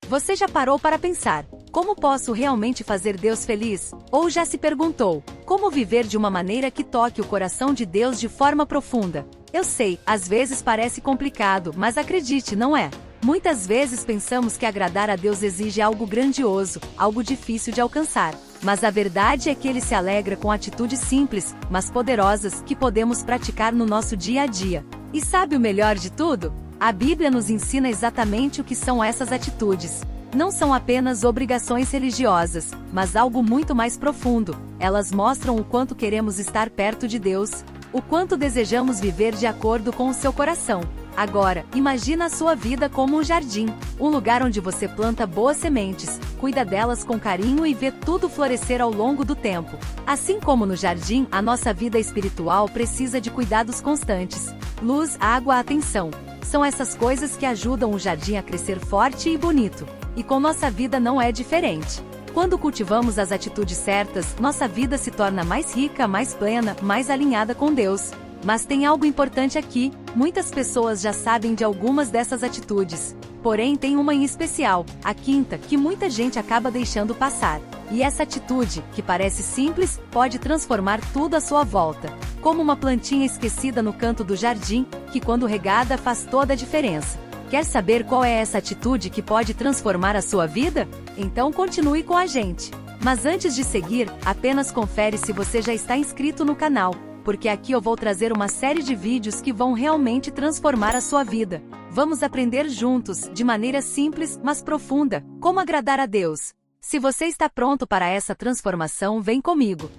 Você já parou para pensar: como posso realmente fazer Deus feliz? Ou já se perguntou: como viver de uma maneira que toque o coração de Deus de forma profunda? Eu sei, às vezes parece complicado, mas acredite, não é. Muitas vezes pensamos que agradar a Deus exige algo grandioso, algo difícil de alcançar. Mas a verdade é que Ele se alegra com atitudes simples, mas poderosas, que podemos praticar no nosso dia a dia. E sabe o melhor de tudo? A Bíblia nos ensina exatamente o que são essas atitudes. Não são apenas obrigações religiosas, mas algo muito mais profundo. Elas mostram o quanto queremos estar perto de Deus, o quanto desejamos viver de acordo com o seu coração. Agora, imagina a sua vida como um jardim, um lugar onde você planta boas sementes, cuida delas com carinho e vê tudo florescer ao longo do tempo. Assim como no jardim, a nossa vida espiritual precisa de cuidados constantes. Luz, água, atenção. São essas coisas que ajudam o jardim a crescer forte e bonito. E com nossa vida não é diferente. Quando cultivamos as atitudes certas, nossa vida se torna mais rica, mais plena, mais alinhada com Deus. Mas tem algo importante aqui: muitas pessoas já sabem de algumas dessas atitudes. Porém, tem uma em especial, a quinta, que muita gente acaba deixando passar. E essa atitude, que parece simples, pode transformar tudo à sua volta. Como uma plantinha esquecida no canto do jardim, que quando regada faz toda a diferença. Quer saber qual é essa atitude que pode transformar a sua vida? Então continue com a gente. Mas antes de seguir, apenas confere se você já está inscrito no canal, porque aqui eu vou trazer uma série de vídeos que vão realmente transformar a sua vida. Vamos aprender juntos, de maneira simples, mas profunda, como agradar a Deus. Se você está pronto para essa transformação, vem comigo.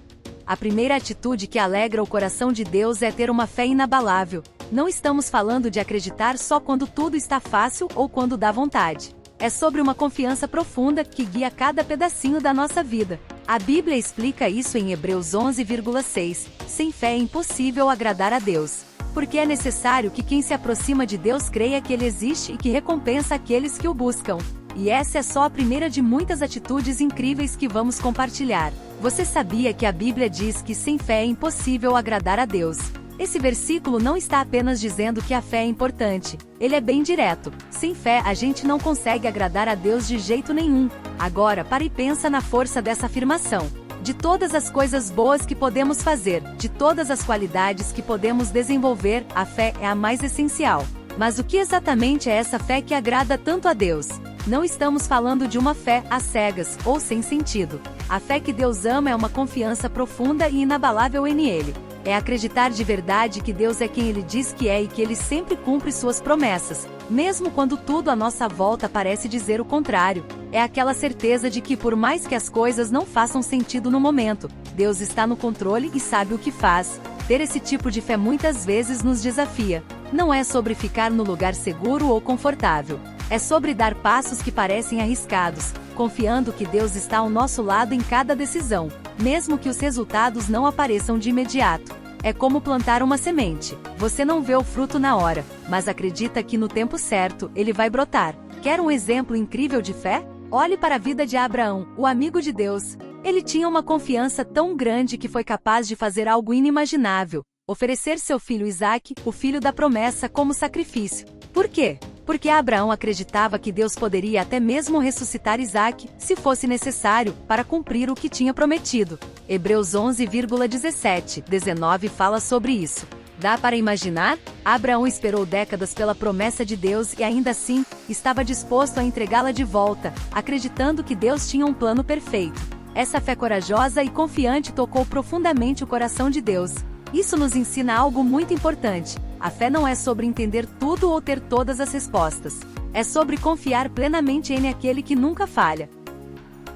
A primeira atitude que alegra o coração de Deus é ter uma fé inabalável. Não estamos falando de acreditar só quando tudo está fácil ou quando dá vontade. É sobre uma confiança profunda que guia cada pedacinho da nossa vida. A Bíblia explica isso em Hebreus 11,6. Sem fé é impossível agradar a Deus. Porque é necessário que quem se aproxima de Deus creia que Ele existe e que recompensa aqueles que o buscam. E essa é só a primeira de muitas atitudes incríveis que vamos compartilhar. Você sabia que a Bíblia diz que sem fé é impossível agradar a Deus? Esse versículo não está apenas dizendo que a fé é importante. Ele é bem direto. Sem fé, a gente não consegue agradar a Deus de jeito nenhum. Agora, para e pensa na força dessa afirmação. De todas as coisas boas que podemos fazer, de todas as qualidades que podemos desenvolver, a fé é a mais essencial. Mas o que exatamente é essa fé que agrada tanto a Deus? Não estamos falando de uma fé às cegas ou sem sentido. A fé que Deus ama é uma confiança profunda e inabalável em Ele. É acreditar de verdade que Deus é quem Ele diz que é e que Ele sempre cumpre suas promessas, mesmo quando tudo à nossa volta parece dizer o contrário. É aquela certeza de que, por mais que as coisas não façam sentido no momento, Deus está no controle e sabe o que faz. Ter esse tipo de fé muitas vezes nos desafia. Não é sobre ficar no lugar seguro ou confortável. É sobre dar passos que parecem arriscados, confiando que Deus está ao nosso lado em cada decisão, mesmo que os resultados não apareçam de imediato. É como plantar uma semente. Você não vê o fruto na hora, mas acredita que no tempo certo, ele vai brotar. Quer um exemplo incrível de fé? Olhe para a vida de Abraão, o amigo de Deus. Ele tinha uma confiança tão grande que foi capaz de fazer algo inimaginável: oferecer seu filho Isaque, o filho da promessa, como sacrifício. Por quê? Porque Abraão acreditava que Deus poderia até mesmo ressuscitar Isaque, se fosse necessário, para cumprir o que tinha prometido. Hebreus 11,17-19 fala sobre isso. Dá para imaginar? Abraão esperou décadas pela promessa de Deus e ainda assim, estava disposto a entregá-la de volta, acreditando que Deus tinha um plano perfeito. Essa fé corajosa e confiante tocou profundamente o coração de Deus. Isso nos ensina algo muito importante. A fé não é sobre entender tudo ou ter todas as respostas. É sobre confiar plenamente em aquele que nunca falha.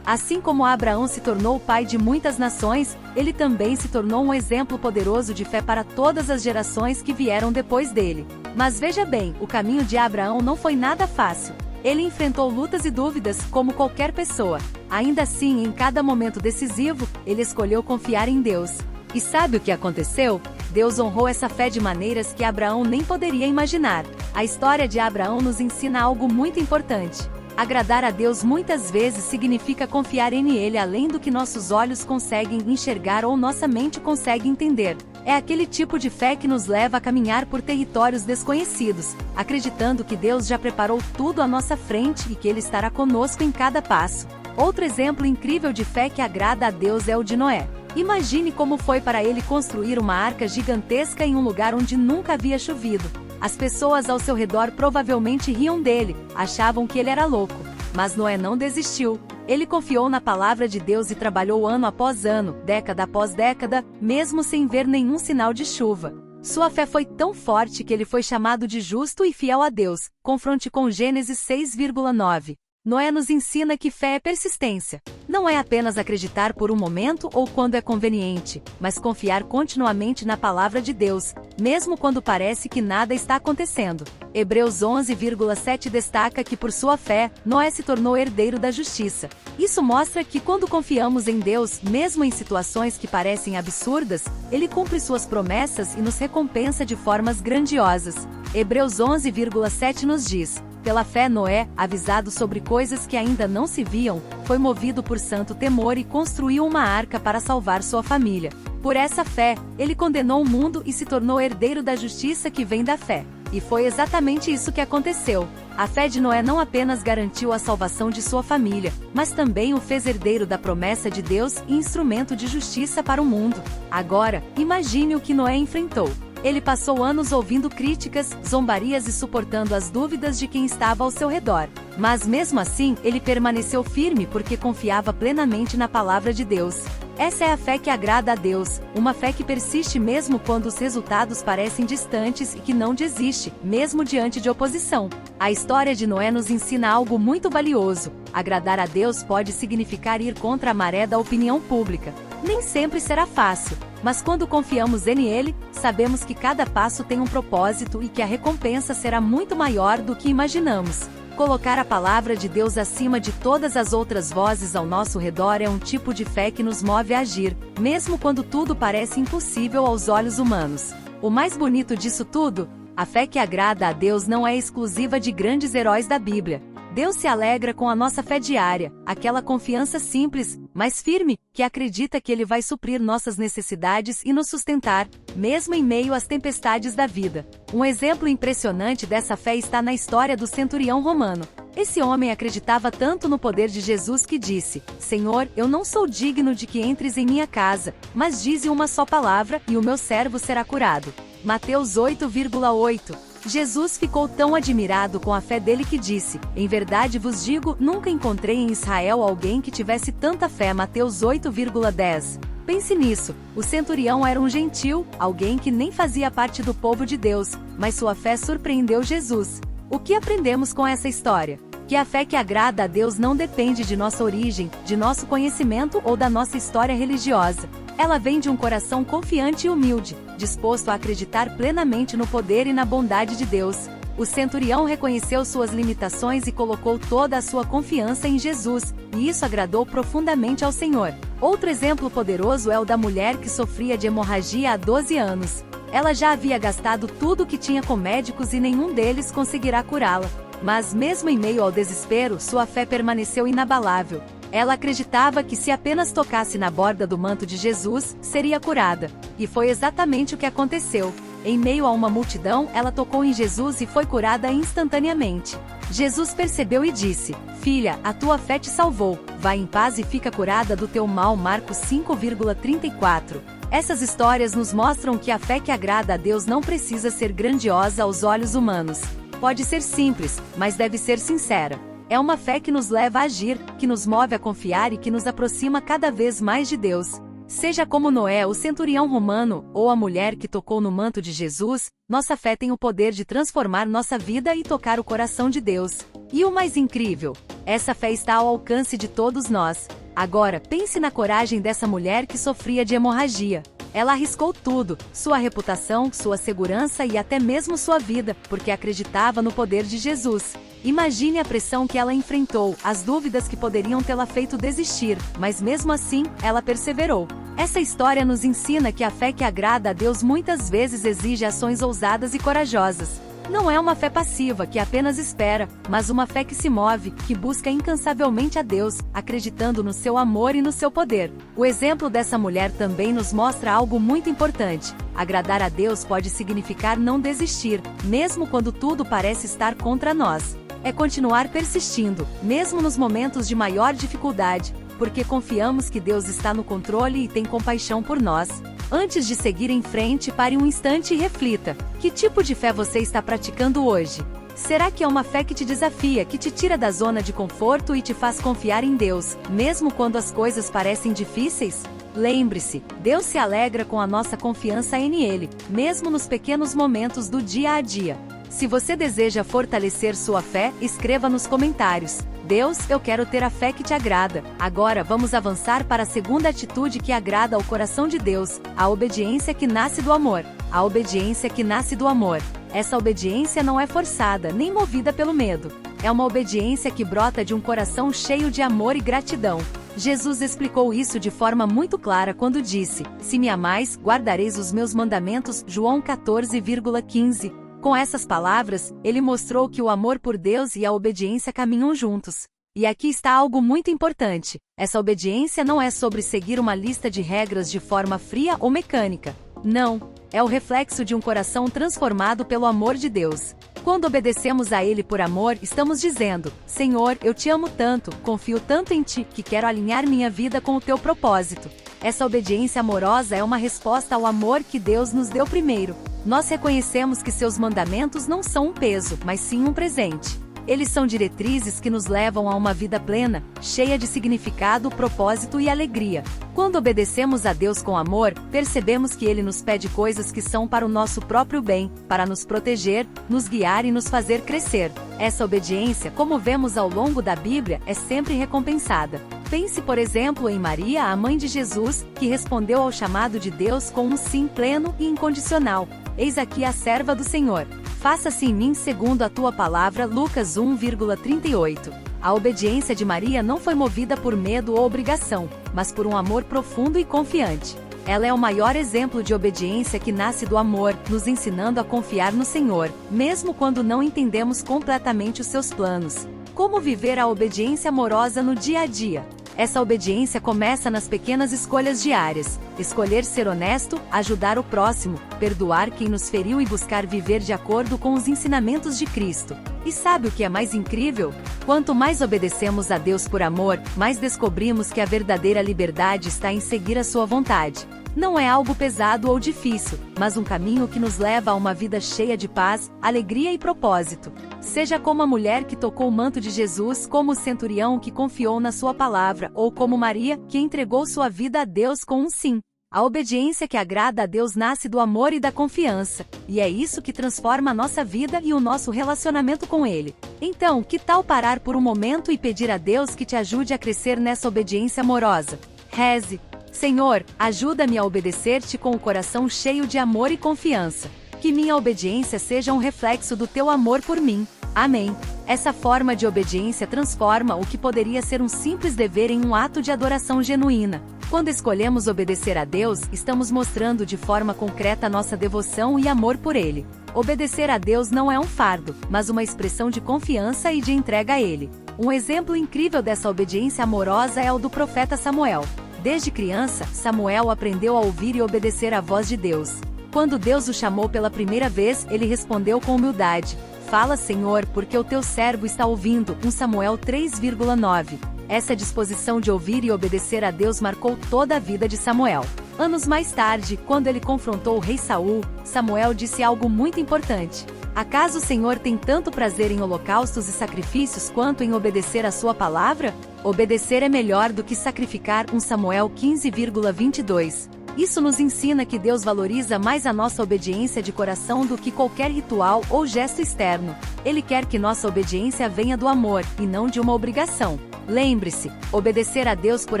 Assim como Abraão se tornou o pai de muitas nações, ele também se tornou um exemplo poderoso de fé para todas as gerações que vieram depois dele. Mas veja bem, o caminho de Abraão não foi nada fácil. Ele enfrentou lutas e dúvidas, como qualquer pessoa. Ainda assim, em cada momento decisivo, ele escolheu confiar em Deus. E sabe o que aconteceu? Deus honrou essa fé de maneiras que Abraão nem poderia imaginar. A história de Abraão nos ensina algo muito importante. Agradar a Deus muitas vezes significa confiar em Ele além do que nossos olhos conseguem enxergar ou nossa mente consegue entender. É aquele tipo de fé que nos leva a caminhar por territórios desconhecidos, acreditando que Deus já preparou tudo à nossa frente e que Ele estará conosco em cada passo. Outro exemplo incrível de fé que agrada a Deus é o de Noé. Imagine como foi para ele construir uma arca gigantesca em um lugar onde nunca havia chovido. As pessoas ao seu redor provavelmente riam dele, achavam que ele era louco. Mas Noé não desistiu. Ele confiou na palavra de Deus e trabalhou ano após ano, década após década, mesmo sem ver nenhum sinal de chuva. Sua fé foi tão forte que ele foi chamado de justo e fiel a Deus. Confronte com Gênesis 6,9. Noé nos ensina que fé é persistência. Não é apenas acreditar por um momento ou quando é conveniente, mas confiar continuamente na palavra de Deus, mesmo quando parece que nada está acontecendo. Hebreus 11,7 destaca que por sua fé, Noé se tornou herdeiro da justiça. Isso mostra que quando confiamos em Deus, mesmo em situações que parecem absurdas, Ele cumpre suas promessas e nos recompensa de formas grandiosas. Hebreus 11,7 nos diz: pela fé Noé, avisado sobre coisas que ainda não se viam, foi movido por santo temor e construiu uma arca para salvar sua família. Por essa fé, ele condenou o mundo e se tornou herdeiro da justiça que vem da fé. E foi exatamente isso que aconteceu. A fé de Noé não apenas garantiu a salvação de sua família, mas também o fez herdeiro da promessa de Deus e instrumento de justiça para o mundo. Agora, imagine o que Noé enfrentou. Ele passou anos ouvindo críticas, zombarias e suportando as dúvidas de quem estava ao seu redor. Mas mesmo assim, ele permaneceu firme porque confiava plenamente na palavra de Deus. Essa é a fé que agrada a Deus, uma fé que persiste mesmo quando os resultados parecem distantes e que não desiste, mesmo diante de oposição. A história de Noé nos ensina algo muito valioso. Agradar a Deus pode significar ir contra a maré da opinião pública. Nem sempre será fácil, mas quando confiamos nele, sabemos que cada passo tem um propósito e que a recompensa será muito maior do que imaginamos. Colocar a palavra de Deus acima de todas as outras vozes ao nosso redor é um tipo de fé que nos move a agir, mesmo quando tudo parece impossível aos olhos humanos. O mais bonito disso tudo, a fé que agrada a Deus não é exclusiva de grandes heróis da Bíblia. Deus se alegra com a nossa fé diária, aquela confiança simples, mas firme, que acredita que Ele vai suprir nossas necessidades e nos sustentar, mesmo em meio às tempestades da vida. Um exemplo impressionante dessa fé está na história do centurião romano. Esse homem acreditava tanto no poder de Jesus que disse: Senhor, eu não sou digno de que entres em minha casa, mas dize uma só palavra e o meu servo será curado. Mateus 8,8. Jesus ficou tão admirado com a fé dele que disse: em verdade vos digo, nunca encontrei em Israel alguém que tivesse tanta fé. Mateus 8,10. Pense nisso, o centurião era um gentil, alguém que nem fazia parte do povo de Deus, mas sua fé surpreendeu Jesus. O que aprendemos com essa história? Que a fé que agrada a Deus não depende de nossa origem, de nosso conhecimento ou da nossa história religiosa. Ela vem de um coração confiante e humilde, disposto a acreditar plenamente no poder e na bondade de Deus. O centurião reconheceu suas limitações e colocou toda a sua confiança em Jesus, e isso agradou profundamente ao Senhor. Outro exemplo poderoso é o da mulher que sofria de hemorragia há 12 anos. Ela já havia gastado tudo o que tinha com médicos e nenhum deles conseguirá curá-la. Mas mesmo em meio ao desespero, sua fé permaneceu inabalável. Ela acreditava que se apenas tocasse na borda do manto de Jesus, seria curada. E foi exatamente o que aconteceu. Em meio a uma multidão, ela tocou em Jesus e foi curada instantaneamente. Jesus percebeu e disse: Filha, a tua fé te salvou. Vai em paz e fica curada do teu mal. Marcos 5,34. Essas histórias nos mostram que a fé que agrada a Deus não precisa ser grandiosa aos olhos humanos. Pode ser simples, mas deve ser sincera. É uma fé que nos leva a agir, que nos move a confiar e que nos aproxima cada vez mais de Deus. Seja como Noé, o centurião romano, ou a mulher que tocou no manto de Jesus, nossa fé tem o poder de transformar nossa vida e tocar o coração de Deus. E o mais incrível, essa fé está ao alcance de todos nós. Agora, pense na coragem dessa mulher que sofria de hemorragia. Ela arriscou tudo, sua reputação, sua segurança e até mesmo sua vida, porque acreditava no poder de Jesus. Imagine a pressão que ela enfrentou, as dúvidas que poderiam tê-la feito desistir, mas mesmo assim, ela perseverou. Essa história nos ensina que a fé que agrada a Deus muitas vezes exige ações ousadas e corajosas. Não é uma fé passiva que apenas espera, mas uma fé que se move, que busca incansavelmente a Deus, acreditando no seu amor e no seu poder. O exemplo dessa mulher também nos mostra algo muito importante. agradar a Deus pode significar não desistir, mesmo quando tudo parece estar contra nós. É continuar persistindo, mesmo nos momentos de maior dificuldade, porque confiamos que Deus está no controle e tem compaixão por nós. Antes de seguir em frente, pare um instante e reflita: que tipo de fé você está praticando hoje? Será que é uma fé que te desafia, que te tira da zona de conforto e te faz confiar em Deus, mesmo quando as coisas parecem difíceis? Lembre-se, Deus se alegra com a nossa confiança em Ele, mesmo nos pequenos momentos do dia a dia. Se você deseja fortalecer sua fé, escreva nos comentários: Deus, eu quero ter a fé que te agrada. Agora vamos avançar para a segunda atitude que agrada ao coração de Deus: a obediência que nasce do amor. A obediência que nasce do amor. Essa obediência não é forçada, nem movida pelo medo. É uma obediência que brota de um coração cheio de amor e gratidão. Jesus explicou isso de forma muito clara quando disse: Se me amais, guardareis os meus mandamentos. João 14,15. Com essas palavras, ele mostrou que o amor por Deus e a obediência caminham juntos. E aqui está algo muito importante: essa obediência não é sobre seguir uma lista de regras de forma fria ou mecânica. Não, é o reflexo de um coração transformado pelo amor de Deus. Quando obedecemos a Ele por amor, estamos dizendo: Senhor, eu te amo tanto, confio tanto em Ti, que quero alinhar minha vida com o Teu propósito. Essa obediência amorosa é uma resposta ao amor que Deus nos deu primeiro. Nós reconhecemos que Seus mandamentos não são um peso, mas sim um presente. Eles são diretrizes que nos levam a uma vida plena, cheia de significado, propósito e alegria. Quando obedecemos a Deus com amor, percebemos que Ele nos pede coisas que são para o nosso próprio bem, para nos proteger, nos guiar e nos fazer crescer. Essa obediência, como vemos ao longo da Bíblia, é sempre recompensada. Pense, por exemplo, em Maria, a mãe de Jesus, que respondeu ao chamado de Deus com um sim pleno e incondicional. Eis aqui a serva do Senhor. Faça-se em mim segundo a tua palavra. Lucas 1,38. A obediência de Maria não foi movida por medo ou obrigação, mas por um amor profundo e confiante. Ela é o maior exemplo de obediência que nasce do amor, nos ensinando a confiar no Senhor, mesmo quando não entendemos completamente os seus planos. Como viver a obediência amorosa no dia a dia? Essa obediência começa nas pequenas escolhas diárias: escolher ser honesto, ajudar o próximo, perdoar quem nos feriu e buscar viver de acordo com os ensinamentos de Cristo. E sabe o que é mais incrível? Quanto mais obedecemos a Deus por amor, mais descobrimos que a verdadeira liberdade está em seguir a sua vontade. Não é algo pesado ou difícil, mas um caminho que nos leva a uma vida cheia de paz, alegria e propósito. Seja como a mulher que tocou o manto de Jesus, como o centurião que confiou na sua palavra, ou como Maria, que entregou sua vida a Deus com um sim. A obediência que agrada a Deus nasce do amor e da confiança, e é isso que transforma a nossa vida e o nosso relacionamento com Ele. Então, que tal parar por um momento e pedir a Deus que te ajude a crescer nessa obediência amorosa? Reze: Senhor, ajuda-me a obedecer-te com o coração cheio de amor e confiança. Que minha obediência seja um reflexo do teu amor por mim. Amém. Essa forma de obediência transforma o que poderia ser um simples dever em um ato de adoração genuína. Quando escolhemos obedecer a Deus, estamos mostrando de forma concreta nossa devoção e amor por Ele. Obedecer a Deus não é um fardo, mas uma expressão de confiança e de entrega a Ele. Um exemplo incrível dessa obediência amorosa é o do profeta Samuel. Desde criança, Samuel aprendeu a ouvir e obedecer à voz de Deus. Quando Deus o chamou pela primeira vez, ele respondeu com humildade: Fala, Senhor, porque o teu servo está ouvindo. 1 Samuel 3,9. Essa disposição de ouvir e obedecer a Deus marcou toda a vida de Samuel. Anos mais tarde, quando ele confrontou o rei Saul, Samuel disse algo muito importante: Acaso o Senhor tem tanto prazer em holocaustos e sacrifícios quanto em obedecer a sua palavra? Obedecer é melhor do que sacrificar. 1 Samuel 15,22. Isso nos ensina que Deus valoriza mais a nossa obediência de coração do que qualquer ritual ou gesto externo. Ele quer que nossa obediência venha do amor, e não de uma obrigação. Lembre-se, obedecer a Deus por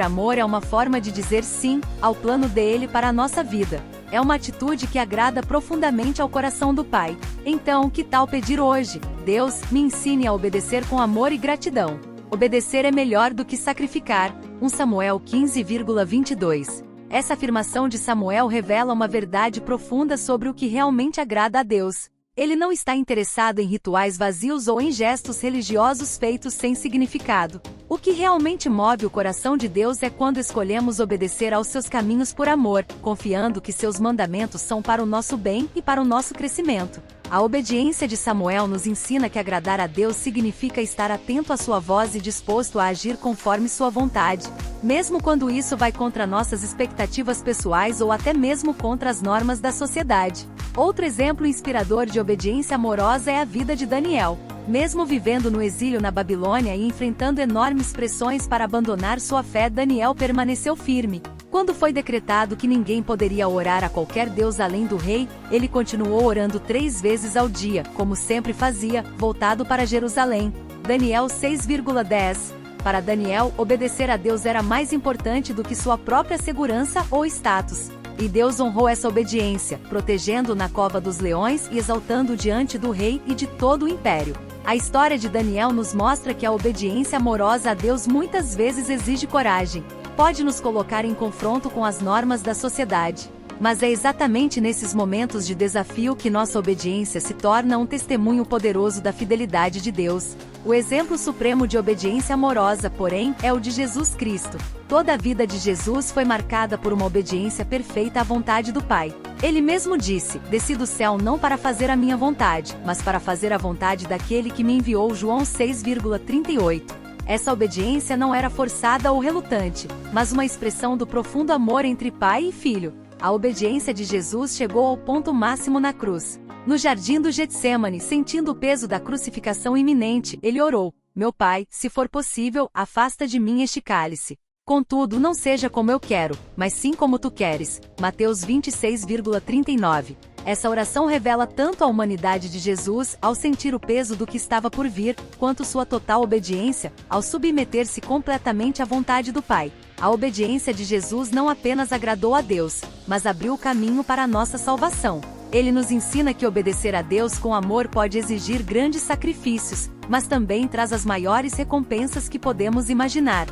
amor é uma forma de dizer sim ao plano dele para a nossa vida. É uma atitude que agrada profundamente ao coração do Pai. Então, que tal pedir hoje: Deus, me ensine a obedecer com amor e gratidão. Obedecer é melhor do que sacrificar. 1 Samuel 15,22. Essa afirmação de Samuel revela uma verdade profunda sobre o que realmente agrada a Deus. Ele não está interessado em rituais vazios ou em gestos religiosos feitos sem significado. O que realmente move o coração de Deus é quando escolhemos obedecer aos seus caminhos por amor, confiando que seus mandamentos são para o nosso bem e para o nosso crescimento. A obediência de Samuel nos ensina que agradar a Deus significa estar atento à sua voz e disposto a agir conforme sua vontade, mesmo quando isso vai contra nossas expectativas pessoais ou até mesmo contra as normas da sociedade. Outro exemplo inspirador de obediência amorosa é a vida de Daniel. Mesmo vivendo no exílio na Babilônia e enfrentando enormes pressões para abandonar sua fé, Daniel permaneceu firme. Quando foi decretado que ninguém poderia orar a qualquer deus além do rei, ele continuou orando 3 vezes ao dia, como sempre fazia, voltado para Jerusalém. Daniel 6,10. Para Daniel, obedecer a Deus era mais importante do que sua própria segurança ou status. E Deus honrou essa obediência, protegendo-o na cova dos leões e exaltando-o diante do rei e de todo o império. A história de Daniel nos mostra que a obediência amorosa a Deus muitas vezes exige coragem. Pode nos colocar em confronto com as normas da sociedade. Mas é exatamente nesses momentos de desafio que nossa obediência se torna um testemunho poderoso da fidelidade de Deus. O exemplo supremo de obediência amorosa, porém, é o de Jesus Cristo. Toda a vida de Jesus foi marcada por uma obediência perfeita à vontade do Pai. Ele mesmo disse: "Desci do céu não para fazer a minha vontade, mas para fazer a vontade daquele que me enviou." João 6,38. Essa obediência não era forçada ou relutante, mas uma expressão do profundo amor entre pai e filho. A obediência de Jesus chegou ao ponto máximo na cruz. No jardim do Getsêmani, sentindo o peso da crucificação iminente, ele orou: "Meu Pai, se for possível, afasta de mim este cálice. Contudo, não seja como eu quero, mas sim como tu queres." Mateus 26,39. Essa oração revela tanto a humanidade de Jesus, ao sentir o peso do que estava por vir, quanto sua total obediência, ao submeter-se completamente à vontade do Pai. A obediência de Jesus não apenas agradou a Deus, mas abriu o caminho para a nossa salvação. Ele nos ensina que obedecer a Deus com amor pode exigir grandes sacrifícios, mas também traz as maiores recompensas que podemos imaginar.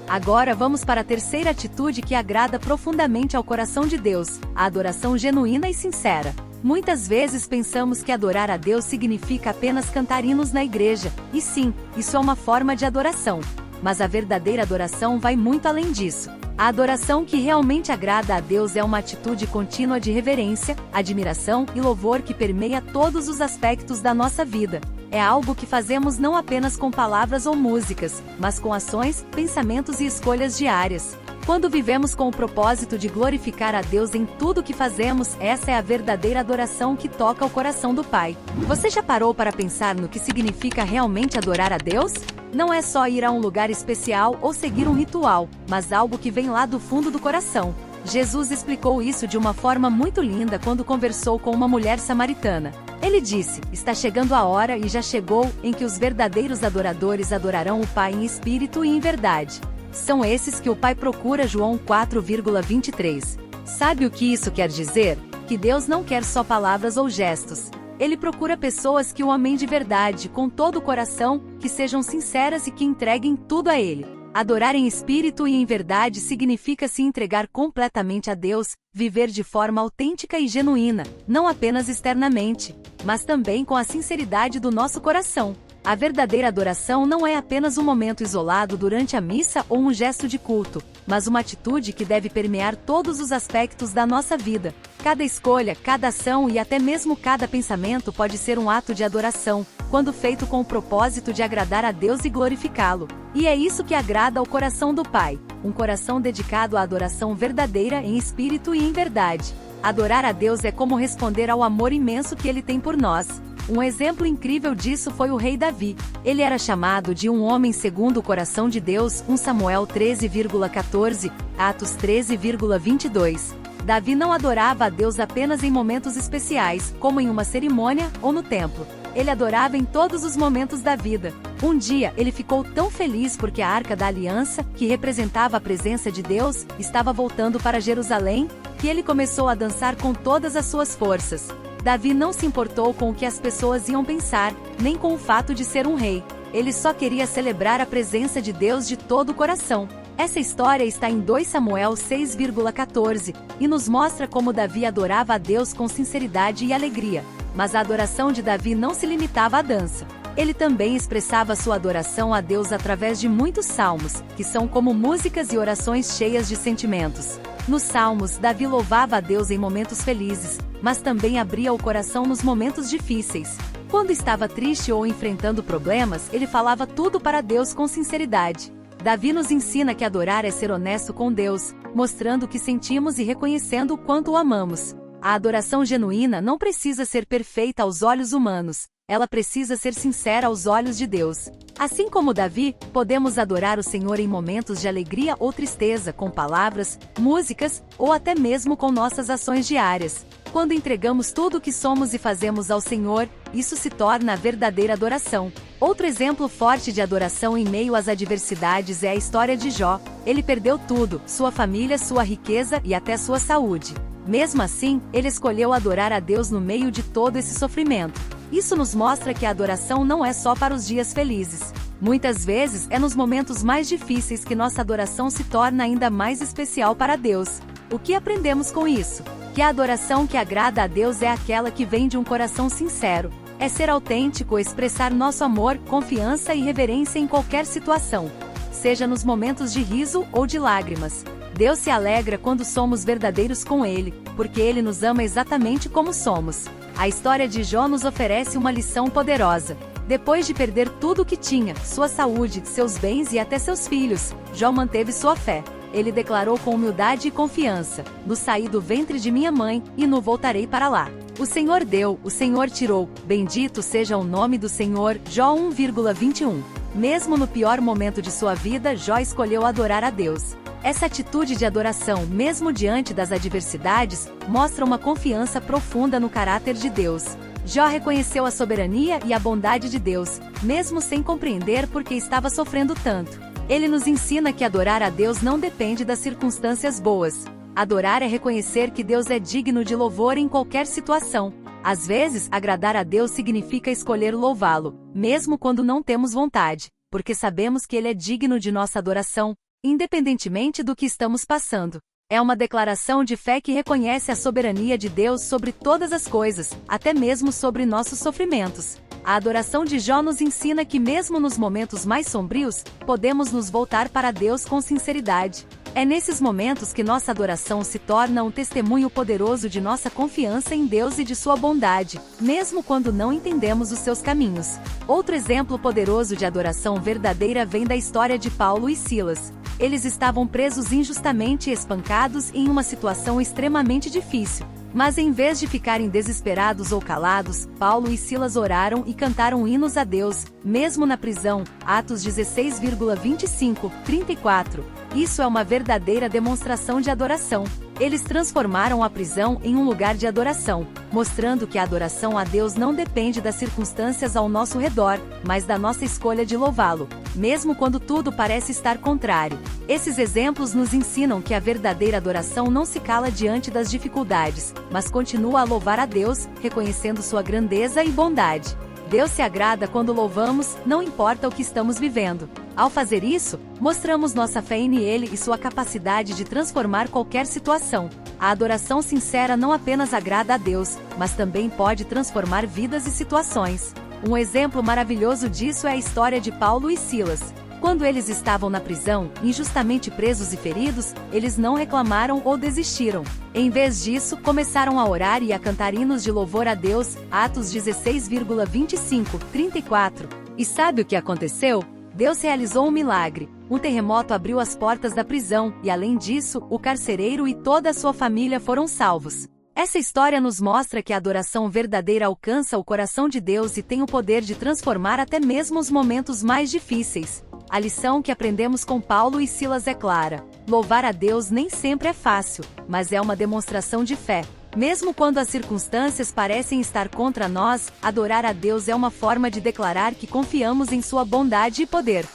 Agora vamos para a terceira atitude que agrada profundamente ao coração de Deus: a adoração genuína e sincera. Muitas vezes pensamos que adorar a Deus significa apenas cantar hinos na igreja, e sim, isso é uma forma de adoração. Mas a verdadeira adoração vai muito além disso. A adoração que realmente agrada a Deus é uma atitude contínua de reverência, admiração e louvor que permeia todos os aspectos da nossa vida. É algo que fazemos não apenas com palavras ou músicas, mas com ações, pensamentos e escolhas diárias. Quando vivemos com o propósito de glorificar a Deus em tudo que fazemos, essa é a verdadeira adoração que toca o coração do Pai. Você já parou para pensar no que significa realmente adorar a Deus? Não é só ir a um lugar especial ou seguir um ritual, mas algo que vem lá do fundo do coração. Jesus explicou isso de uma forma muito linda quando conversou com uma mulher samaritana. Ele disse: "Está chegando a hora e já chegou, em que os verdadeiros adoradores adorarão o Pai em espírito e em verdade. São esses que o Pai procura." João 4,23. Sabe o que isso quer dizer? Que Deus não quer só palavras ou gestos. Ele procura pessoas que o amem de verdade, com todo o coração, que sejam sinceras e que entreguem tudo a Ele. Adorar em espírito e em verdade significa se entregar completamente a Deus, viver de forma autêntica e genuína, não apenas externamente, mas também com a sinceridade do nosso coração. A verdadeira adoração não é apenas um momento isolado durante a missa ou um gesto de culto, mas uma atitude que deve permear todos os aspectos da nossa vida. Cada escolha, cada ação e até mesmo cada pensamento pode ser um ato de adoração, quando feito com o propósito de agradar a Deus e glorificá-lo. E é isso que agrada ao coração do Pai, um coração dedicado à adoração verdadeira em espírito e em verdade. Adorar a Deus é como responder ao amor imenso que Ele tem por nós. Um exemplo incrível disso foi o rei Davi. Ele era chamado de um homem segundo o coração de Deus, 1 Samuel 13,14, Atos 13,22. Davi não adorava a Deus apenas em momentos especiais, como em uma cerimônia ou no templo. Ele adorava em todos os momentos da vida. Um dia, ele ficou tão feliz porque a Arca da Aliança, que representava a presença de Deus, estava voltando para Jerusalém, que ele começou a dançar com todas as suas forças. Davi não se importou com o que as pessoas iam pensar, nem com o fato de ser um rei. Ele só queria celebrar a presença de Deus de todo o coração. Essa história está em 2 Samuel 6,14, e nos mostra como Davi adorava a Deus com sinceridade e alegria. Mas a adoração de Davi não se limitava à dança. Ele também expressava sua adoração a Deus através de muitos salmos, que são como músicas e orações cheias de sentimentos. Nos salmos, Davi louvava a Deus em momentos felizes, mas também abria o coração nos momentos difíceis. Quando estava triste ou enfrentando problemas, ele falava tudo para Deus com sinceridade. Davi nos ensina que adorar é ser honesto com Deus, mostrando o que sentimos e reconhecendo o quanto o amamos. A adoração genuína não precisa ser perfeita aos olhos humanos, ela precisa ser sincera aos olhos de Deus. Assim como Davi, podemos adorar o Senhor em momentos de alegria ou tristeza, com palavras, músicas, ou até mesmo com nossas ações diárias. Quando entregamos tudo o que somos e fazemos ao Senhor, isso se torna a verdadeira adoração. Outro exemplo forte de adoração em meio às adversidades é a história de Jó. Ele perdeu tudo, sua família, sua riqueza e até sua saúde. Mesmo assim, ele escolheu adorar a Deus no meio de todo esse sofrimento. Isso nos mostra que a adoração não é só para os dias felizes. Muitas vezes é nos momentos mais difíceis que nossa adoração se torna ainda mais especial para Deus. O que aprendemos com isso? Que a adoração que agrada a Deus é aquela que vem de um coração sincero. É ser autêntico, expressar nosso amor, confiança e reverência em qualquer situação. Seja nos momentos de riso ou de lágrimas. Deus se alegra quando somos verdadeiros com Ele, porque Ele nos ama exatamente como somos. A história de Jó nos oferece uma lição poderosa. Depois de perder tudo o que tinha, sua saúde, seus bens e até seus filhos, Jó manteve sua fé. Ele declarou com humildade e confiança: "No saí do ventre de minha mãe, e no voltarei para lá. O Senhor deu, o Senhor tirou, bendito seja o nome do Senhor." Jó 1,21. Mesmo no pior momento de sua vida, Jó escolheu adorar a Deus. Essa atitude de adoração, mesmo diante das adversidades, mostra uma confiança profunda no caráter de Deus. Jó reconheceu a soberania e a bondade de Deus, mesmo sem compreender por que estava sofrendo tanto. Ele nos ensina que adorar a Deus não depende das circunstâncias boas. Adorar é reconhecer que Deus é digno de louvor em qualquer situação. Às vezes, agradar a Deus significa escolher louvá-lo, mesmo quando não temos vontade, porque sabemos que Ele é digno de nossa adoração, independentemente do que estamos passando. É uma declaração de fé que reconhece a soberania de Deus sobre todas as coisas, até mesmo sobre nossos sofrimentos. A adoração de Jó nos ensina que mesmo nos momentos mais sombrios, podemos nos voltar para Deus com sinceridade. É nesses momentos que nossa adoração se torna um testemunho poderoso de nossa confiança em Deus e de sua bondade, mesmo quando não entendemos os seus caminhos. Outro exemplo poderoso de adoração verdadeira vem da história de Paulo e Silas. Eles estavam presos injustamente e espancados em uma situação extremamente difícil. Mas em vez de ficarem desesperados ou calados, Paulo e Silas oraram e cantaram hinos a Deus, mesmo na prisão. Atos 16,25-34. Isso é uma verdadeira demonstração de adoração. Eles transformaram a prisão em um lugar de adoração, mostrando que a adoração a Deus não depende das circunstâncias ao nosso redor, mas da nossa escolha de louvá-lo, mesmo quando tudo parece estar contrário. Esses exemplos nos ensinam que a verdadeira adoração não se cala diante das dificuldades, mas continua a louvar a Deus, reconhecendo sua grandeza e bondade. Deus se agrada quando louvamos, não importa o que estamos vivendo. Ao fazer isso, mostramos nossa fé em Ele e sua capacidade de transformar qualquer situação. A adoração sincera não apenas agrada a Deus, mas também pode transformar vidas e situações. Um exemplo maravilhoso disso é a história de Paulo e Silas. Quando eles estavam na prisão, injustamente presos e feridos, eles não reclamaram ou desistiram. Em vez disso, começaram a orar e a cantar hinos de louvor a Deus. Atos 16,25-34. E sabe o que aconteceu? Deus realizou um milagre. Um terremoto abriu as portas da prisão, e além disso, o carcereiro e toda a sua família foram salvos. Essa história nos mostra que a adoração verdadeira alcança o coração de Deus e tem o poder de transformar até mesmo os momentos mais difíceis. A lição que aprendemos com Paulo e Silas é clara. Louvar a Deus nem sempre é fácil, mas é uma demonstração de fé. Mesmo quando as circunstâncias parecem estar contra nós, adorar a Deus é uma forma de declarar que confiamos em sua bondade e poder.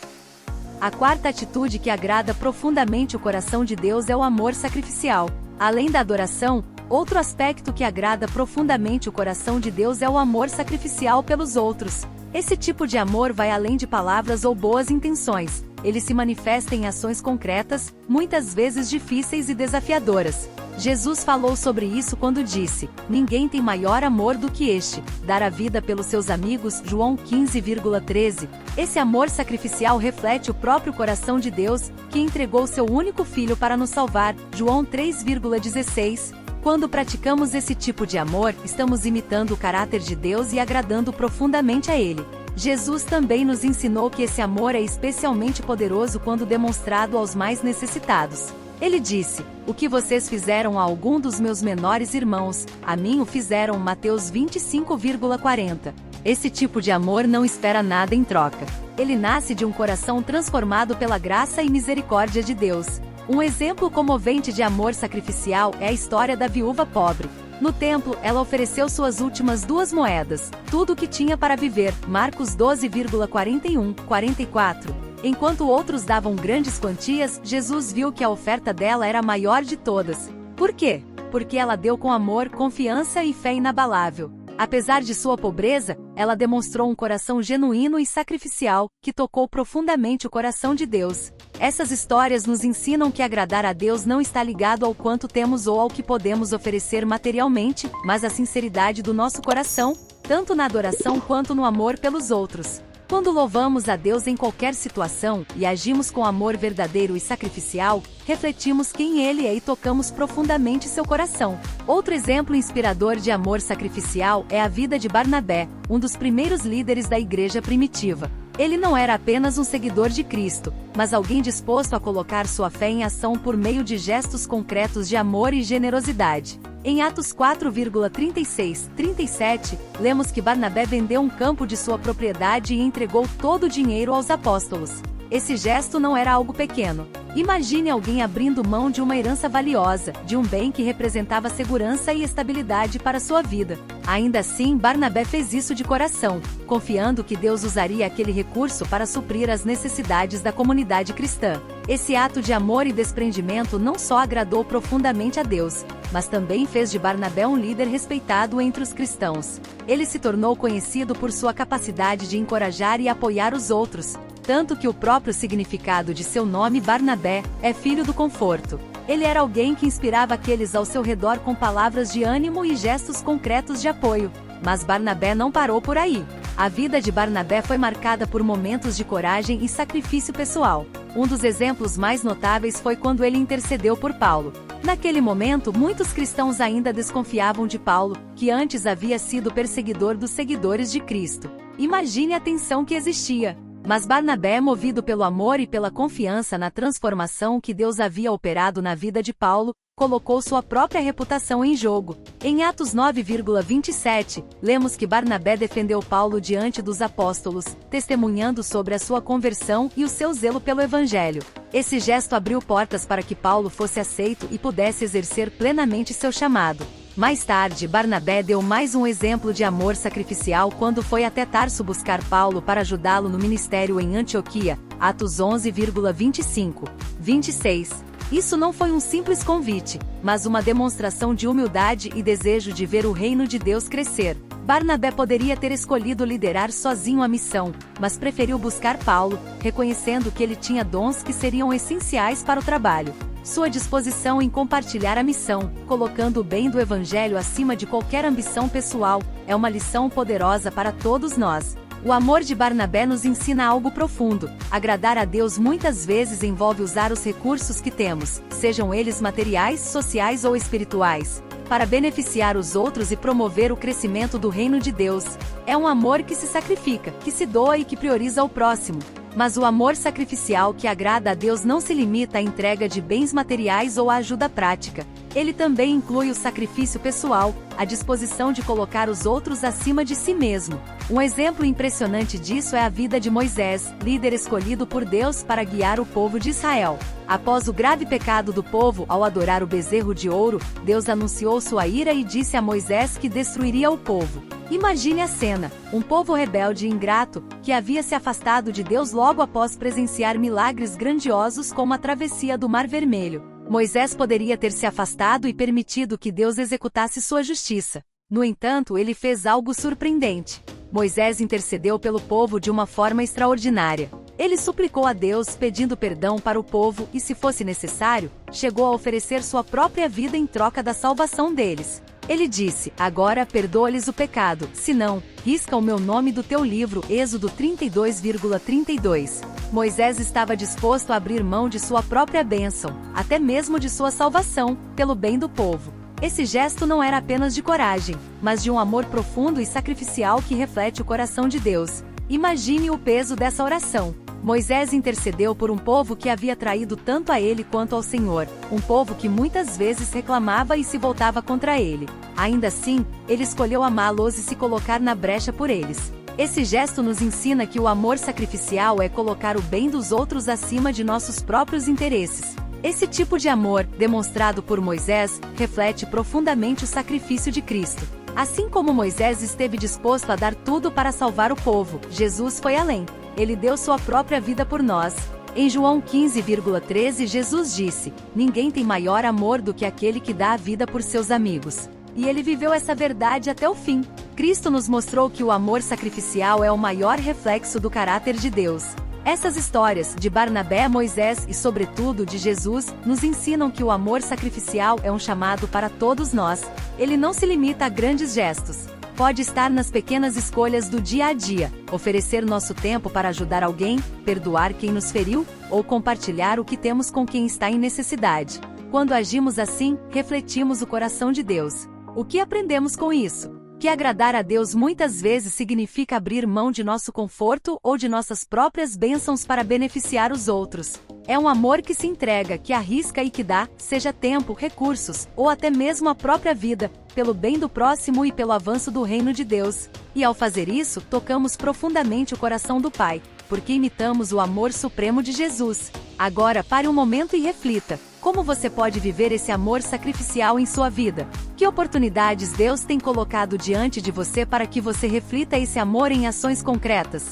A quarta atitude que agrada profundamente o coração de Deus é o amor sacrificial. Além da adoração, outro aspecto que agrada profundamente o coração de Deus é o amor sacrificial pelos outros. Esse tipo de amor vai além de palavras ou boas intenções. Ele se manifesta em ações concretas, muitas vezes difíceis e desafiadoras. Jesus falou sobre isso quando disse: "Ninguém tem maior amor do que este, dar a vida pelos seus amigos", João 15,13. Esse amor sacrificial reflete o próprio coração de Deus, que entregou seu único filho para nos salvar, João 3,16. Quando praticamos esse tipo de amor, estamos imitando o caráter de Deus e agradando profundamente a Ele. Jesus também nos ensinou que esse amor é especialmente poderoso quando demonstrado aos mais necessitados. Ele disse: "O que vocês fizeram a algum dos meus menores irmãos, a mim o fizeram", Mateus 25,40. Esse tipo de amor não espera nada em troca. Ele nasce de um coração transformado pela graça e misericórdia de Deus. Um exemplo comovente de amor sacrificial é a história da viúva pobre. No templo, ela ofereceu suas últimas 2 moedas, tudo o que tinha para viver, Marcos 12,41-44. Enquanto outros davam grandes quantias, Jesus viu que a oferta dela era a maior de todas. Por quê? Porque ela deu com amor, confiança e fé inabalável. Apesar de sua pobreza, ela demonstrou um coração genuíno e sacrificial, que tocou profundamente o coração de Deus. Essas histórias nos ensinam que agradar a Deus não está ligado ao quanto temos ou ao que podemos oferecer materialmente, mas à sinceridade do nosso coração, tanto na adoração quanto no amor pelos outros. Quando louvamos a Deus em qualquer situação, e agimos com amor verdadeiro e sacrificial, refletimos quem Ele é e tocamos profundamente seu coração. Outro exemplo inspirador de amor sacrificial é a vida de Barnabé, um dos primeiros líderes da igreja primitiva. Ele não era apenas um seguidor de Cristo, mas alguém disposto a colocar sua fé em ação por meio de gestos concretos de amor e generosidade. Em Atos 4,36-37, lemos que Barnabé vendeu um campo de sua propriedade e entregou todo o dinheiro aos apóstolos. Esse gesto não era algo pequeno. Imagine alguém abrindo mão de uma herança valiosa, de um bem que representava segurança e estabilidade para sua vida. Ainda assim, Barnabé fez isso de coração, confiando que Deus usaria aquele recurso para suprir as necessidades da comunidade cristã. Esse ato de amor e desprendimento não só agradou profundamente a Deus, mas também fez de Barnabé um líder respeitado entre os cristãos. Ele se tornou conhecido por sua capacidade de encorajar e apoiar os outros, tanto que o próprio significado de seu nome, Barnabé, é filho do conforto. Ele era alguém que inspirava aqueles ao seu redor com palavras de ânimo e gestos concretos de apoio. Mas Barnabé não parou por aí. A vida de Barnabé foi marcada por momentos de coragem e sacrifício pessoal. Um dos exemplos mais notáveis foi quando ele intercedeu por Paulo. Naquele momento, muitos cristãos ainda desconfiavam de Paulo, que antes havia sido perseguidor dos seguidores de Cristo. Imagine a tensão que existia. Mas Barnabé, movido pelo amor e pela confiança na transformação que Deus havia operado na vida de Paulo, colocou sua própria reputação em jogo. Em Atos 9,27, lemos que Barnabé defendeu Paulo diante dos apóstolos, testemunhando sobre a sua conversão e o seu zelo pelo Evangelho. Esse gesto abriu portas para que Paulo fosse aceito e pudesse exercer plenamente seu chamado. Mais tarde, Barnabé deu mais um exemplo de amor sacrificial quando foi até Tarso buscar Paulo para ajudá-lo no ministério em Antioquia, Atos 11,25-26. Isso não foi um simples convite, mas uma demonstração de humildade e desejo de ver o reino de Deus crescer. Barnabé poderia ter escolhido liderar sozinho a missão, mas preferiu buscar Paulo, reconhecendo que ele tinha dons que seriam essenciais para o trabalho. Sua disposição em compartilhar a missão, colocando o bem do Evangelho acima de qualquer ambição pessoal, é uma lição poderosa para todos nós. O amor de Barnabé nos ensina algo profundo. Agradar a Deus muitas vezes envolve usar os recursos que temos, sejam eles materiais, sociais ou espirituais, para beneficiar os outros e promover o crescimento do reino de Deus. É um amor que se sacrifica, que se doa e que prioriza o próximo. Mas o amor sacrificial que agrada a Deus não se limita à entrega de bens materiais ou à ajuda prática. Ele também inclui o sacrifício pessoal, a disposição de colocar os outros acima de si mesmo. Um exemplo impressionante disso é a vida de Moisés, líder escolhido por Deus para guiar o povo de Israel. Após o grave pecado do povo ao adorar o bezerro de ouro, Deus anunciou sua ira e disse a Moisés que destruiria o povo. Imagine a cena: um povo rebelde e ingrato, que havia se afastado de Deus logo após presenciar milagres grandiosos como a travessia do Mar Vermelho. Moisés poderia ter se afastado e permitido que Deus executasse sua justiça. No entanto, ele fez algo surpreendente. Moisés intercedeu pelo povo de uma forma extraordinária. Ele suplicou a Deus pedindo perdão para o povo e, se fosse necessário, chegou a oferecer sua própria vida em troca da salvação deles. Ele disse: agora perdoa-lhes o pecado, senão, risca o meu nome do teu livro. Êxodo 32,32. Moisés estava disposto a abrir mão de sua própria bênção, até mesmo de sua salvação, pelo bem do povo. Esse gesto não era apenas de coragem, mas de um amor profundo e sacrificial que reflete o coração de Deus. Imagine o peso dessa oração. Moisés intercedeu por um povo que havia traído tanto a ele quanto ao Senhor, um povo que muitas vezes reclamava e se voltava contra ele. Ainda assim, ele escolheu amá-los e se colocar na brecha por eles. Esse gesto nos ensina que o amor sacrificial é colocar o bem dos outros acima de nossos próprios interesses. Esse tipo de amor, demonstrado por Moisés, reflete profundamente o sacrifício de Cristo. Assim como Moisés esteve disposto a dar tudo para salvar o povo, Jesus foi além. Ele deu sua própria vida por nós. Em João 15,13 Jesus disse: ninguém tem maior amor do que aquele que dá a vida por seus amigos. E ele viveu essa verdade até o fim. Cristo nos mostrou que o amor sacrificial é o maior reflexo do caráter de Deus. Essas histórias, de Barnabé, Moisés e sobretudo de Jesus, nos ensinam que o amor sacrificial é um chamado para todos nós. Ele não se limita a grandes gestos. Pode estar nas pequenas escolhas do dia a dia, oferecer nosso tempo para ajudar alguém, perdoar quem nos feriu, ou compartilhar o que temos com quem está em necessidade. Quando agimos assim, refletimos o coração de Deus. O que aprendemos com isso? Que agradar a Deus muitas vezes significa abrir mão de nosso conforto ou de nossas próprias bênçãos para beneficiar os outros. É um amor que se entrega, que arrisca e que dá, seja tempo, recursos, ou até mesmo a própria vida, pelo bem do próximo e pelo avanço do reino de Deus. E ao fazer isso, tocamos profundamente o coração do Pai, porque imitamos o amor supremo de Jesus. Agora pare um momento e reflita. Como você pode viver esse amor sacrificial em sua vida? Que oportunidades Deus tem colocado diante de você para que você reflita esse amor em ações concretas?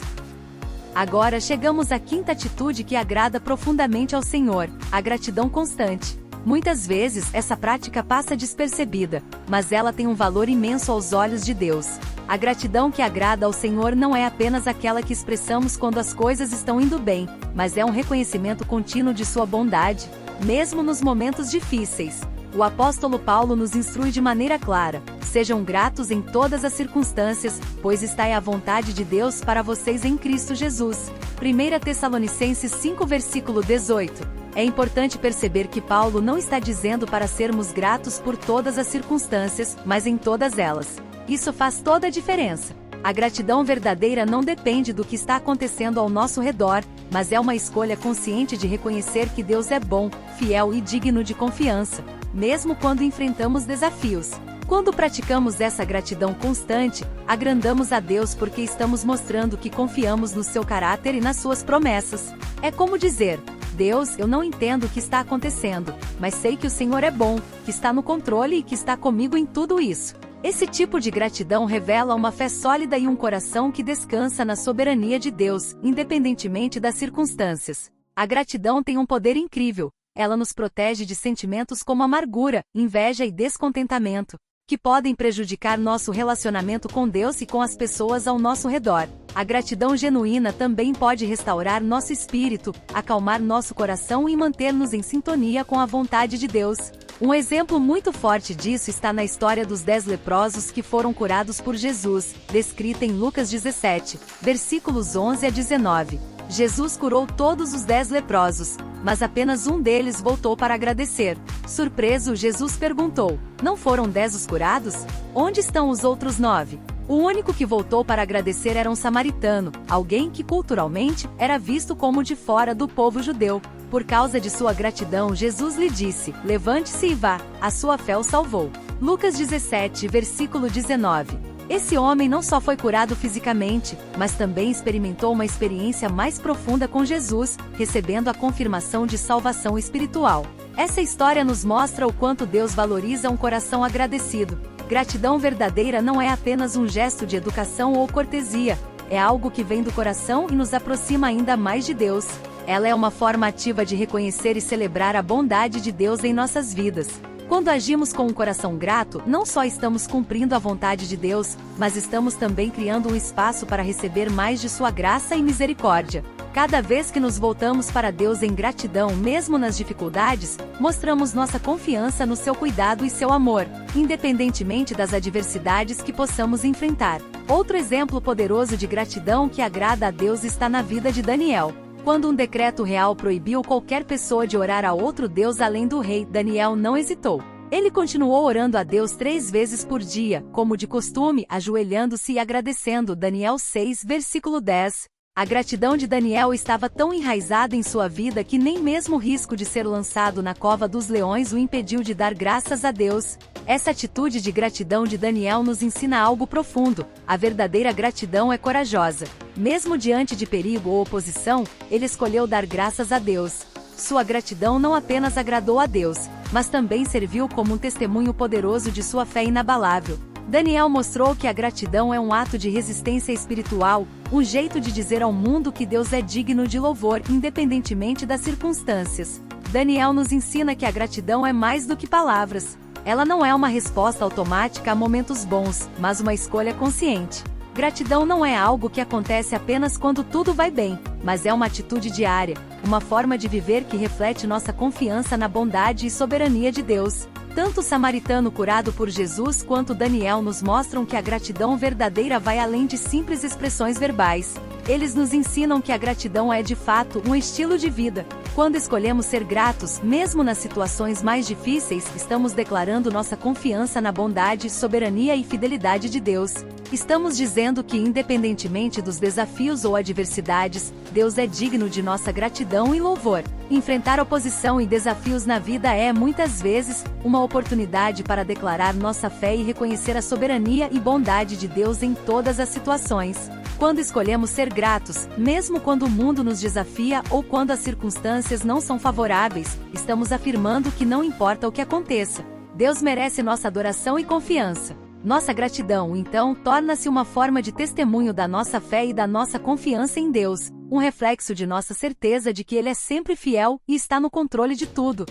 Agora chegamos à quinta atitude que agrada profundamente ao Senhor: a gratidão constante. Muitas vezes essa prática passa despercebida, mas ela tem um valor imenso aos olhos de Deus. A gratidão que agrada ao Senhor não é apenas aquela que expressamos quando as coisas estão indo bem, mas é um reconhecimento contínuo de sua bondade, mesmo nos momentos difíceis. O apóstolo Paulo nos instrui de maneira clara: sejam gratos em todas as circunstâncias, pois está à vontade de Deus para vocês em Cristo Jesus. 1 Tessalonicenses 5 versículo 18. É importante perceber que Paulo não está dizendo para sermos gratos por todas as circunstâncias, mas em todas elas. Isso faz toda a diferença. A gratidão verdadeira não depende do que está acontecendo ao nosso redor, mas é uma escolha consciente de reconhecer que Deus é bom, fiel e digno de confiança, mesmo quando enfrentamos desafios. Quando praticamos essa gratidão constante, agrandamos a Deus porque estamos mostrando que confiamos no seu caráter e nas suas promessas. É como dizer: Deus, eu não entendo o que está acontecendo, mas sei que o Senhor é bom, que está no controle e que está comigo em tudo isso. Esse tipo de gratidão revela uma fé sólida e um coração que descansa na soberania de Deus, independentemente das circunstâncias. A gratidão tem um poder incrível. Ela nos protege de sentimentos como amargura, inveja e descontentamento, que podem prejudicar nosso relacionamento com Deus e com as pessoas ao nosso redor. A gratidão genuína também pode restaurar nosso espírito, acalmar nosso coração e manter-nos em sintonia com a vontade de Deus. Um exemplo muito forte disso está na história dos 10 leprosos que foram curados por Jesus, descrita em Lucas 17, versículos 11 a 19. Jesus curou todos os 10 leprosos, mas apenas um deles voltou para agradecer. Surpreso, Jesus perguntou: não foram 10 os curados? Onde estão os outros 9? O único que voltou para agradecer era um samaritano, alguém que culturalmente era visto como de fora do povo judeu. Por causa de sua gratidão, Jesus lhe disse: levante-se e vá, a sua fé o salvou. Lucas 17, versículo 19. Esse homem não só foi curado fisicamente, mas também experimentou uma experiência mais profunda com Jesus, recebendo a confirmação de salvação espiritual. Essa história nos mostra o quanto Deus valoriza um coração agradecido. Gratidão verdadeira não é apenas um gesto de educação ou cortesia, é algo que vem do coração e nos aproxima ainda mais de Deus. Ela é uma forma ativa de reconhecer e celebrar a bondade de Deus em nossas vidas. Quando agimos com um coração grato, não só estamos cumprindo a vontade de Deus, mas estamos também criando um espaço para receber mais de sua graça e misericórdia. Cada vez que nos voltamos para Deus em gratidão, mesmo nas dificuldades, mostramos nossa confiança no seu cuidado e seu amor, independentemente das adversidades que possamos enfrentar. Outro exemplo poderoso de gratidão que agrada a Deus está na vida de Daniel. Quando um decreto real proibiu qualquer pessoa de orar a outro Deus além do rei, Daniel não hesitou. Ele continuou orando a Deus 3 vezes por dia, como de costume, ajoelhando-se e agradecendo. Daniel 6, versículo 10. A gratidão de Daniel estava tão enraizada em sua vida que nem mesmo o risco de ser lançado na cova dos leões o impediu de dar graças a Deus. Essa atitude de gratidão de Daniel nos ensina algo profundo. A verdadeira gratidão é corajosa. Mesmo diante de perigo ou oposição, ele escolheu dar graças a Deus. Sua gratidão não apenas agradou a Deus, mas também serviu como um testemunho poderoso de sua fé inabalável. Daniel mostrou que a gratidão é um ato de resistência espiritual, um jeito de dizer ao mundo que Deus é digno de louvor, independentemente das circunstâncias. Daniel nos ensina que a gratidão é mais do que palavras. Ela não é uma resposta automática a momentos bons, mas uma escolha consciente. Gratidão não é algo que acontece apenas quando tudo vai bem, mas é uma atitude diária, uma forma de viver que reflete nossa confiança na bondade e soberania de Deus. Tanto o samaritano curado por Jesus quanto Daniel nos mostram que a gratidão verdadeira vai além de simples expressões verbais. Eles nos ensinam que a gratidão é de fato um estilo de vida. Quando escolhemos ser gratos, mesmo nas situações mais difíceis, estamos declarando nossa confiança na bondade, soberania e fidelidade de Deus. Estamos dizendo que, independentemente dos desafios ou adversidades, Deus é digno de nossa gratidão e louvor. Enfrentar oposição e desafios na vida é, muitas vezes, uma oportunidade para declarar nossa fé e reconhecer a soberania e bondade de Deus em todas as situações. Quando escolhemos ser gratos, mesmo quando o mundo nos desafia ou quando as circunstâncias não são favoráveis, estamos afirmando que não importa o que aconteça, Deus merece nossa adoração e confiança. Nossa gratidão, então, torna-se uma forma de testemunho da nossa fé e da nossa confiança em Deus, um reflexo de nossa certeza de que Ele é sempre fiel e está no controle de tudo.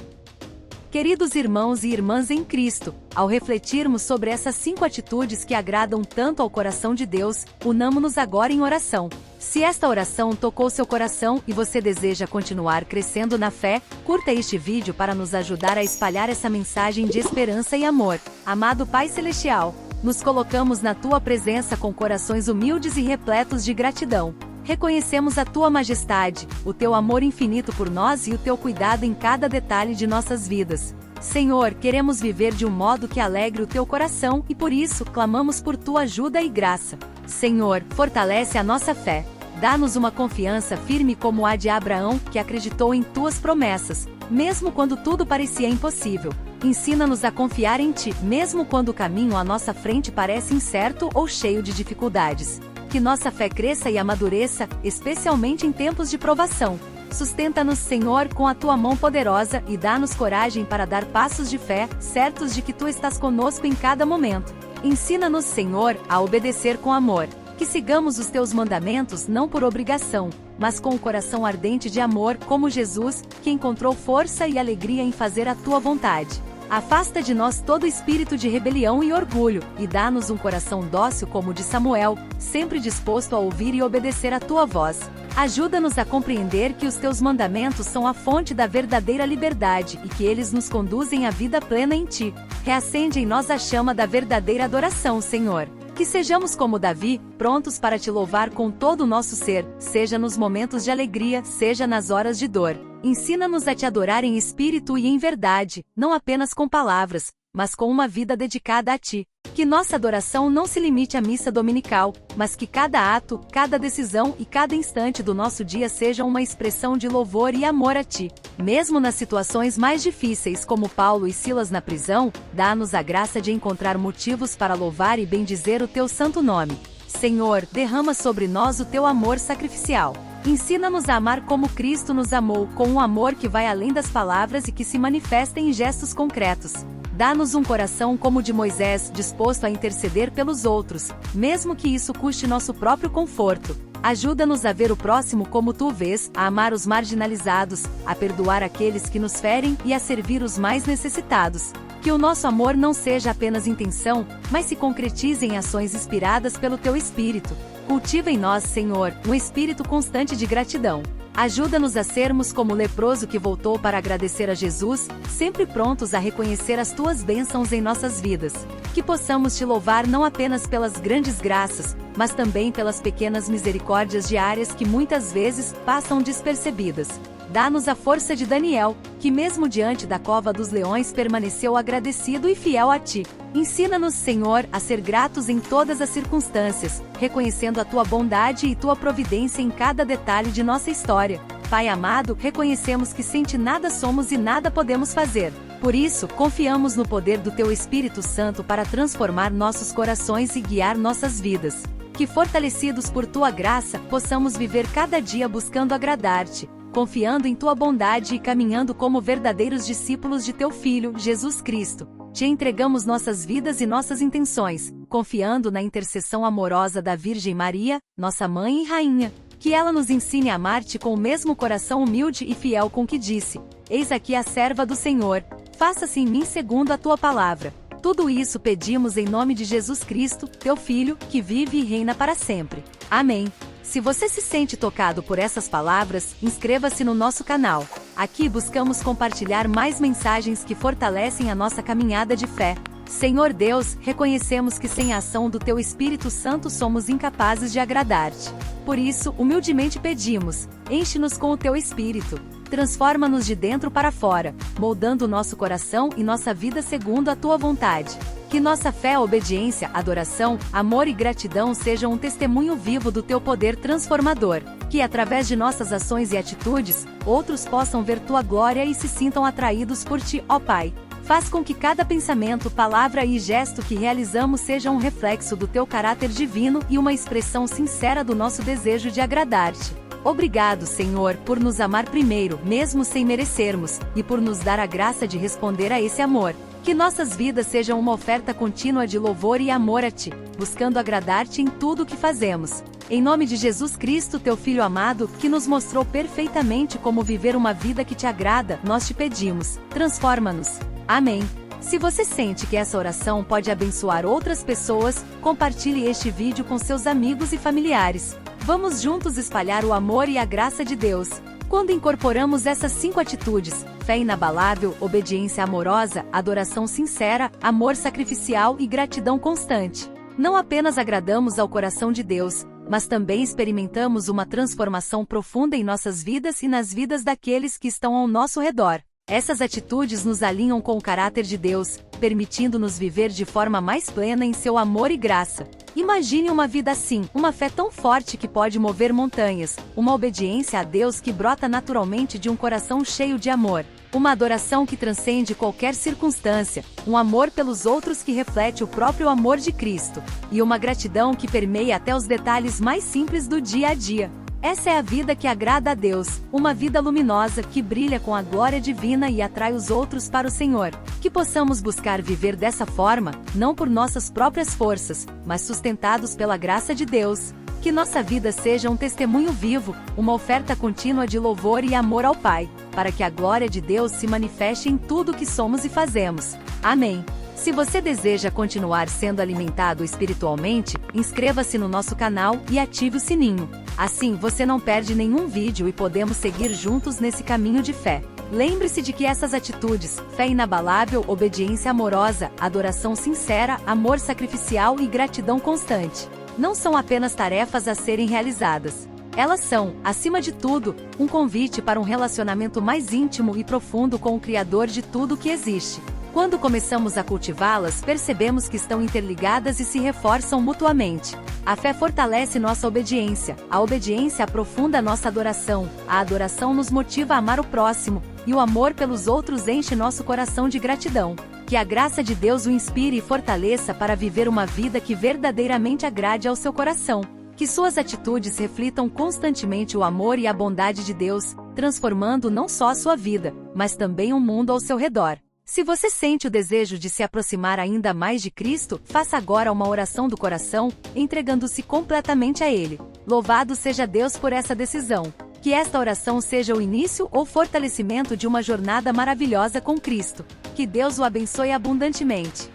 Queridos irmãos e irmãs em Cristo, ao refletirmos sobre essas 5 atitudes que agradam tanto ao coração de Deus, unamo-nos agora em oração. Se esta oração tocou seu coração e você deseja continuar crescendo na fé, curta este vídeo para nos ajudar a espalhar essa mensagem de esperança e amor. Amado Pai Celestial, nos colocamos na Tua presença com corações humildes e repletos de gratidão. Reconhecemos a Tua majestade, o Teu amor infinito por nós e o Teu cuidado em cada detalhe de nossas vidas. Senhor, queremos viver de um modo que alegre o Teu coração e por isso clamamos por Tua ajuda e graça. Senhor, fortalece a nossa fé. Dá-nos uma confiança firme como a de Abraão, que acreditou em Tuas promessas, mesmo quando tudo parecia impossível. Ensina-nos a confiar em Ti, mesmo quando o caminho à nossa frente parece incerto ou cheio de dificuldades. Que nossa fé cresça e amadureça, especialmente em tempos de provação. Sustenta-nos, Senhor, com a Tua mão poderosa e dá-nos coragem para dar passos de fé, certos de que Tu estás conosco em cada momento. Ensina-nos, Senhor, a obedecer com amor. Que sigamos os Teus mandamentos não por obrigação, mas com o coração ardente de amor, como Jesus, que encontrou força e alegria em fazer a Tua vontade. Afasta de nós todo espírito de rebelião e orgulho, e dá-nos um coração dócil como o de Samuel, sempre disposto a ouvir e obedecer a Tua voz. Ajuda-nos a compreender que os Teus mandamentos são a fonte da verdadeira liberdade e que eles nos conduzem à vida plena em Ti. Reacende em nós a chama da verdadeira adoração, Senhor. Que sejamos como Davi, prontos para Te louvar com todo o nosso ser, seja nos momentos de alegria, seja nas horas de dor. Ensina-nos a Te adorar em espírito e em verdade, não apenas com palavras, mas com uma vida dedicada a Ti. Que nossa adoração não se limite à missa dominical, mas que cada ato, cada decisão e cada instante do nosso dia seja uma expressão de louvor e amor a Ti. Mesmo nas situações mais difíceis como Paulo e Silas na prisão, dá-nos a graça de encontrar motivos para louvar e bendizer o Teu santo nome. Senhor, derrama sobre nós o Teu amor sacrificial. Ensina-nos a amar como Cristo nos amou, com um amor que vai além das palavras e que se manifesta em gestos concretos. Dá-nos um coração como o de Moisés, disposto a interceder pelos outros, mesmo que isso custe nosso próprio conforto. Ajuda-nos a ver o próximo como Tu vês, a amar os marginalizados, a perdoar aqueles que nos ferem e a servir os mais necessitados. Que o nosso amor não seja apenas intenção, mas se concretize em ações inspiradas pelo Teu Espírito. Cultiva em nós, Senhor, um espírito constante de gratidão. Ajuda-nos a sermos como o leproso que voltou para agradecer a Jesus, sempre prontos a reconhecer as Tuas bênçãos em nossas vidas. Que possamos Te louvar não apenas pelas grandes graças, mas também pelas pequenas misericórdias diárias que muitas vezes passam despercebidas. Dá-nos a força de Daniel, que mesmo diante da cova dos leões permaneceu agradecido e fiel a Ti. Ensina-nos, Senhor, a ser gratos em todas as circunstâncias, reconhecendo a Tua bondade e Tua providência em cada detalhe de nossa história. Pai amado, reconhecemos que sem Ti nada somos e nada podemos fazer. Por isso, confiamos no poder do Teu Espírito Santo para transformar nossos corações e guiar nossas vidas. Que fortalecidos por Tua graça, possamos viver cada dia buscando agradar-Te, confiando em Tua bondade e caminhando como verdadeiros discípulos de Teu Filho, Jesus Cristo. Te entregamos nossas vidas e nossas intenções, confiando na intercessão amorosa da Virgem Maria, nossa Mãe e Rainha. Que ela nos ensine a amar-Te com o mesmo coração humilde e fiel com que disse: Eis aqui a serva do Senhor, faça-se em mim segundo a Tua palavra. Tudo isso pedimos em nome de Jesus Cristo, Teu Filho, que vive e reina para sempre. Amém. Se você se sente tocado por essas palavras, inscreva-se no nosso canal. Aqui buscamos compartilhar mais mensagens que fortalecem a nossa caminhada de fé. Senhor Deus, reconhecemos que sem a ação do Teu Espírito Santo somos incapazes de agradar-Te. Por isso, humildemente pedimos, enche-nos com o Teu Espírito. Transforma-nos de dentro para fora, moldando nosso coração e nossa vida segundo a Tua vontade. Que nossa fé, obediência, adoração, amor e gratidão sejam um testemunho vivo do Teu poder transformador. Que através de nossas ações e atitudes, outros possam ver Tua glória e se sintam atraídos por Ti, ó Pai. Faz com que cada pensamento, palavra e gesto que realizamos seja um reflexo do Teu caráter divino e uma expressão sincera do nosso desejo de agradar-Te. Obrigado, Senhor, por nos amar primeiro, mesmo sem merecermos, e por nos dar a graça de responder a esse amor. Que nossas vidas sejam uma oferta contínua de louvor e amor a Ti, buscando agradar-Te em tudo o que fazemos. Em nome de Jesus Cristo, Teu Filho amado, que nos mostrou perfeitamente como viver uma vida que Te agrada, nós Te pedimos, transforma-nos. Amém. Se você sente que essa oração pode abençoar outras pessoas, compartilhe este vídeo com seus amigos e familiares. Vamos juntos espalhar o amor e a graça de Deus. Quando incorporamos essas 5 atitudes, fé inabalável, obediência amorosa, adoração sincera, amor sacrificial e gratidão constante, não apenas agradamos ao coração de Deus, mas também experimentamos uma transformação profunda em nossas vidas e nas vidas daqueles que estão ao nosso redor. Essas atitudes nos alinham com o caráter de Deus, permitindo-nos viver de forma mais plena em seu amor e graça. Imagine uma vida assim, uma fé tão forte que pode mover montanhas, uma obediência a Deus que brota naturalmente de um coração cheio de amor, uma adoração que transcende qualquer circunstância, um amor pelos outros que reflete o próprio amor de Cristo, e uma gratidão que permeia até os detalhes mais simples do dia a dia. Essa é a vida que agrada a Deus, uma vida luminosa que brilha com a glória divina e atrai os outros para o Senhor. Que possamos buscar viver dessa forma, não por nossas próprias forças, mas sustentados pela graça de Deus. Que nossa vida seja um testemunho vivo, uma oferta contínua de louvor e amor ao Pai, para que a glória de Deus se manifeste em tudo o que somos e fazemos. Amém. Se você deseja continuar sendo alimentado espiritualmente, inscreva-se no nosso canal e ative o sininho. Assim você não perde nenhum vídeo e podemos seguir juntos nesse caminho de fé. Lembre-se de que essas atitudes, fé inabalável, obediência amorosa, adoração sincera, amor sacrificial e gratidão constante, não são apenas tarefas a serem realizadas. Elas são, acima de tudo, um convite para um relacionamento mais íntimo e profundo com o Criador de tudo o que existe. Quando começamos a cultivá-las, percebemos que estão interligadas e se reforçam mutuamente. A fé fortalece nossa obediência, a obediência aprofunda nossa adoração, a adoração nos motiva a amar o próximo, e o amor pelos outros enche nosso coração de gratidão. Que a graça de Deus o inspire e fortaleça para viver uma vida que verdadeiramente agrade ao seu coração. Que suas atitudes reflitam constantemente o amor e a bondade de Deus, transformando não só a sua vida, mas também o mundo ao seu redor. Se você sente o desejo de se aproximar ainda mais de Cristo, faça agora uma oração do coração, entregando-se completamente a Ele. Louvado seja Deus por essa decisão. Que esta oração seja o início ou fortalecimento de uma jornada maravilhosa com Cristo. Que Deus o abençoe abundantemente.